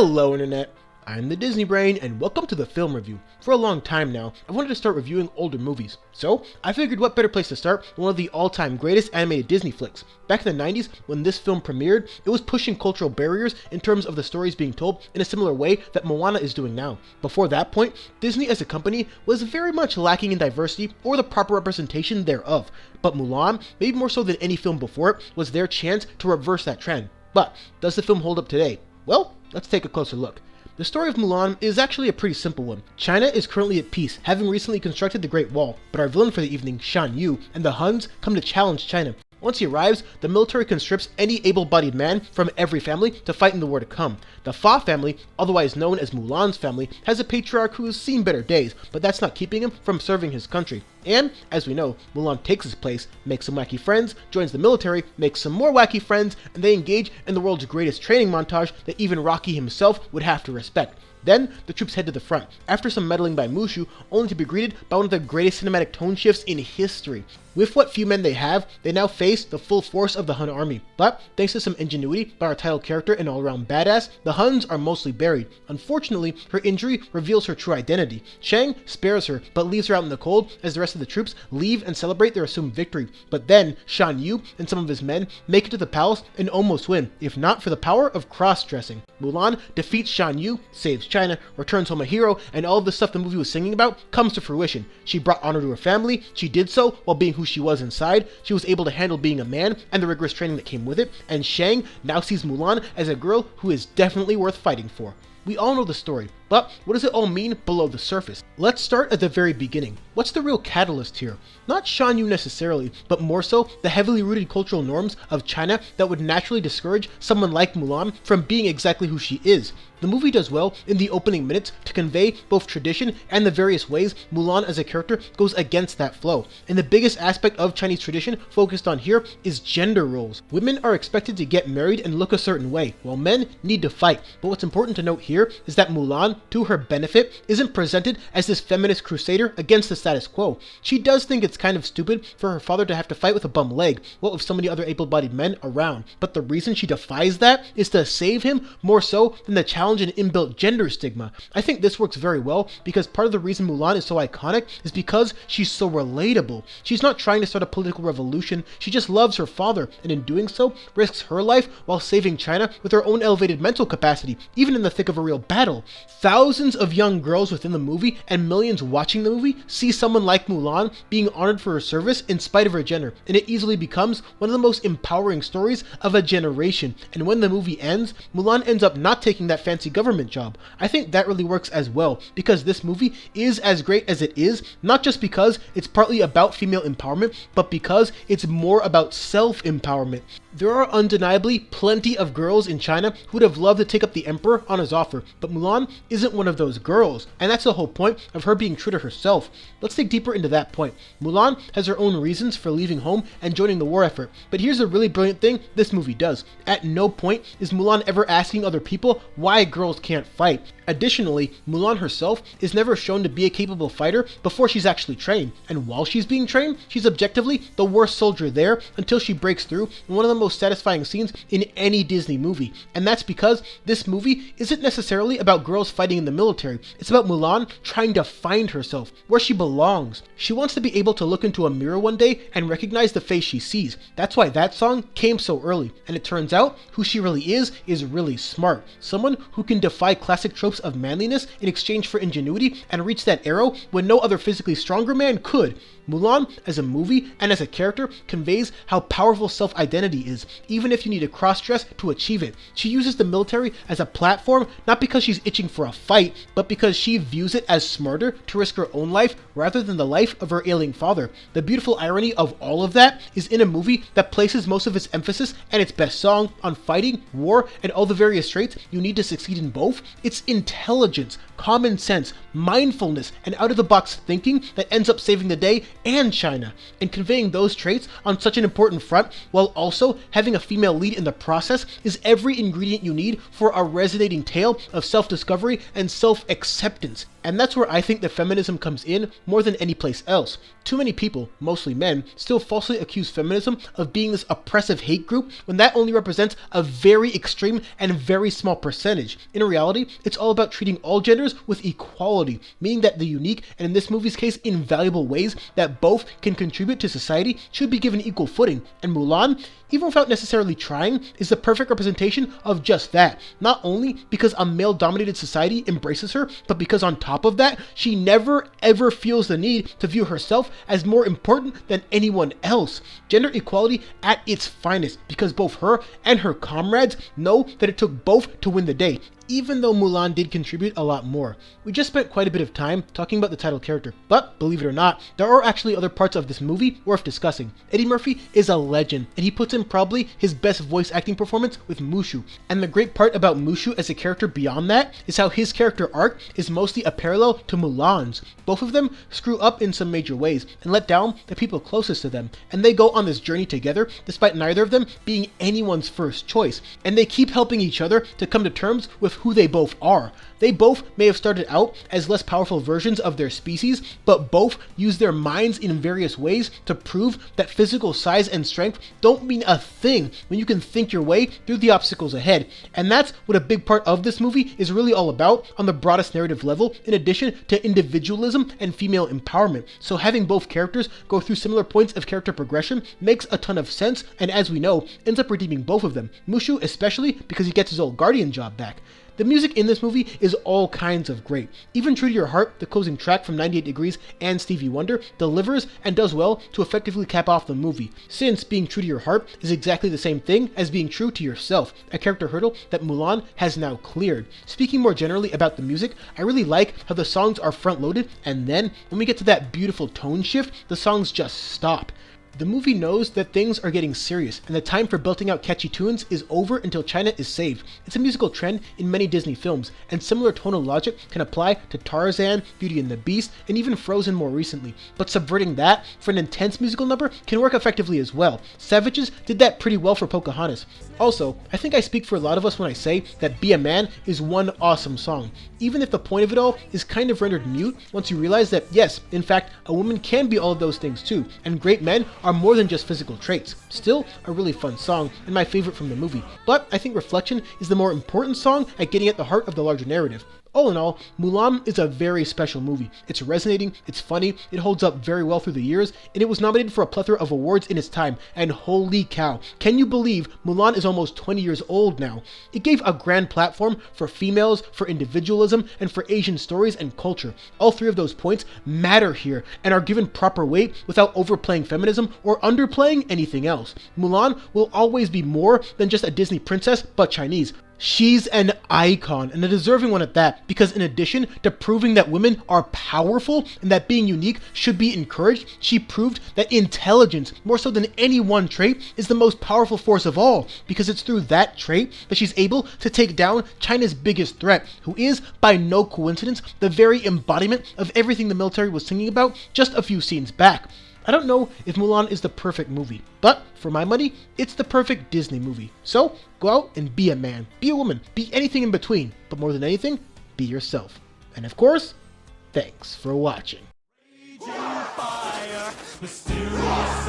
Hello Internet, I'm the Disney Brain and welcome to the film review. For a long time now, I've wanted to start reviewing older movies, so I figured what better place to start than one of the all-time greatest animated Disney flicks. Back in the 90s, when this film premiered, it was pushing cultural barriers in terms of the stories being told in a similar way that Moana is doing now. Before that point, Disney as a company was very much lacking in diversity or the proper representation thereof, but Mulan, maybe more so than any film before it, was their chance to reverse that trend. But does the film hold up today? Well, let's take a closer look. The story of Mulan is actually a pretty simple one. China is currently at peace, having recently constructed the Great Wall, but our villain for the evening, Shan and the Huns come to challenge China. Once he arrives, the military conscripts any able-bodied man from every family to fight in the war to come. The Fa family, otherwise known as Mulan's family, has a patriarch who has seen better days, but that's not keeping him from serving his country. And, as we know, Mulan takes his place, makes some wacky friends, joins the military, makes some more wacky friends, and they engage in the world's greatest training montage that even Rocky himself would have to respect. Then, the troops head to the front, after some meddling by Mushu, only to be greeted by one of the greatest cinematic tone shifts in history. With what few men they have, they now face the full force of the Hun army. But, thanks to some ingenuity by our title character and all-around badass, the Huns are mostly buried. Unfortunately, her injury reveals her true identity. Shang spares her, but leaves her out in the cold as the rest of the troops leave and celebrate their assumed victory. But then, Shan Yu and some of his men make it to the palace and almost win, if not for the power of cross-dressing. Mulan defeats Shan Yu, saves China, returns home a hero, and all of the stuff the movie was singing about comes to fruition. She brought honor to her family, she did so while being who she was inside, she was able to handle being a man and the rigorous training that came with it, and Shang now sees Mulan as a girl who is definitely worth fighting for. We all know the story, but what does it all mean below the surface? Let's start at the very beginning. What's the real catalyst here? Not Shan Yu necessarily, but more so the heavily rooted cultural norms of China that would naturally discourage someone like Mulan from being exactly who she is. The movie does well in the opening minutes to convey both tradition and the various ways Mulan as a character goes against that flow. And the biggest aspect of Chinese tradition focused on here is gender roles. Women are expected to get married and look a certain way, while men need to fight. But what's important to note here is that Mulan, to her benefit, isn't presented as this feminist crusader against the status quo. She does think it's kind of stupid for her father to have to fight with a bum leg, what with so many other able-bodied men around. But the reason she defies that is to save him more so than the challenge and inbuilt gender stigma. I think this works very well because part of the reason Mulan is so iconic is because she's so relatable. She's not trying to start a political revolution, she just loves her father, and in doing so, risks her life while saving China with her own elevated mental capacity, even in the thick of a real battle. Thousands of young girls within the movie and millions watching the movie see someone like Mulan being honored for her service in spite of her gender, and it easily becomes one of the most empowering stories of a generation. And when the movie ends, Mulan ends up not taking that fancy government job. I think that really works as well, because this movie is as great as it is, not just because it's partly about female empowerment, but because it's more about self-empowerment. There are undeniably plenty of girls in China who would have loved to take up the emperor on his offer, but Mulan isn't one of those girls, and that's the whole point of her being true to herself. Let's dig deeper into that point. Mulan has her own reasons for leaving home and joining the war effort, but here's a really brilliant thing this movie does. At no point is Mulan ever asking other people why girls can't fight. Additionally, Mulan herself is never shown to be a capable fighter before she's actually trained, and while she's being trained, she's objectively the worst soldier there until she breaks through in one of the most satisfying scenes in any Disney movie. And that's because this movie isn't necessarily about girls fighting in the military, it's about Mulan trying to find herself, where she belongs. She wants to be able to look into a mirror one day and recognize the face she sees. That's why that song came so early, and it turns out who she really is really smart. Someone who can defy classic tropes of manliness in exchange for ingenuity and reach that arrow when no other physically stronger man could. Mulan, as a movie and as a character, conveys how powerful self-identity is, even if you need to cross-dress to achieve it. She uses the military as a platform, not because she's itching for a fight, but because she views it as smarter to risk her own life rather than the life of her ailing father. The beautiful irony of all of that is in a movie that places most of its emphasis and its best song on fighting, war, and all the various traits you need to succeed in both. It's intelligence, common sense, mindfulness, and out-of-the-box thinking that ends up saving the day and China, and conveying those traits on such an important front while also having a female lead in the process is every ingredient you need for a resonating tale of self-discovery and self-acceptance. And that's where I think that feminism comes in more than any place else. Too many people, mostly men, still falsely accuse feminism of being this oppressive hate group when that only represents a very extreme and very small percentage. In reality, it's all about treating all genders with equality, meaning that the unique, and in this movie's case, invaluable ways that both can contribute to society should be given equal footing. And Mulan, even without necessarily trying, is the perfect representation of just that. Not only because a male-dominated society embraces her, but because on top of that, she never ever feels the need to view herself as more important than anyone else. Gender equality at its finest, because both her and her comrades know that it took both to win the day, even though Mulan did contribute a lot more. We just spent quite a bit of time talking about the title character, but believe it or not, there are actually other parts of this movie worth discussing. Eddie Murphy is a legend, and he puts in probably his best voice acting performance with Mushu. And the great part about Mushu as a character beyond that is how his character arc is mostly a parallel to Mulan's. Both of them screw up in some major ways and let down the people closest to them, and they go on this journey together despite neither of them being anyone's first choice, and they keep helping each other to come to terms with who they both are. They both may have started out as less powerful versions of their species, but both use their minds in various ways to prove that physical size and strength don't mean a thing when you can think your way through the obstacles ahead. And that's what a big part of this movie is really all about on the broadest narrative level, in addition to individualism and female empowerment. So having both characters go through similar points of character progression makes a ton of sense, and as we know, ends up redeeming both of them. Mushu especially because he gets his old guardian job back. The music in this movie is all kinds of great. Even True to Your Heart, the closing track from 98 Degrees and Stevie Wonder, delivers and does well to effectively cap off the movie, since being true to your heart is exactly the same thing as being true to yourself, a character hurdle that Mulan has now cleared. Speaking more generally about the music, I really like how the songs are front-loaded, and then when we get to that beautiful tone shift, the songs just stop. The movie knows that things are getting serious, and the time for belting out catchy tunes is over until China is saved. It's a musical trend in many Disney films, and similar tonal logic can apply to Tarzan, Beauty and the Beast, and even Frozen more recently. But subverting that for an intense musical number can work effectively as well. Savages did that pretty well for Pocahontas. Also, I think I speak for a lot of us when I say that Be a Man is one awesome song, even if the point of it all is kind of rendered mute once you realize that yes, in fact, a woman can be all of those things too, and great men are more than just physical traits. Still a really fun song, and my favorite from the movie. But I think Reflection is the more important song at getting at the heart of the larger narrative. All in all, Mulan is a very special movie. It's resonating, it's funny, it holds up very well through the years, and it was nominated for a plethora of awards in its time, and holy cow, can you believe Mulan is almost 20 years old now? It gave a grand platform for females, for individualism, and for Asian stories and culture. All three of those points matter here, and are given proper weight without overplaying feminism or underplaying anything else. Mulan will always be more than just a Disney princess, but Chinese. She's an icon, and a deserving one at that, because in addition to proving that women are powerful and that being unique should be encouraged, she proved that intelligence, more so than any one trait, is the most powerful force of all, because it's through that trait that she's able to take down China's biggest threat, who is, by no coincidence, the very embodiment of everything the military was singing about just a few scenes back. I don't know if Mulan is the perfect movie, but for my money, it's the perfect Disney movie. So go out and be a man, be a woman, be anything in between, but more than anything, be yourself. And of course, thanks for watching. Fire, mysterious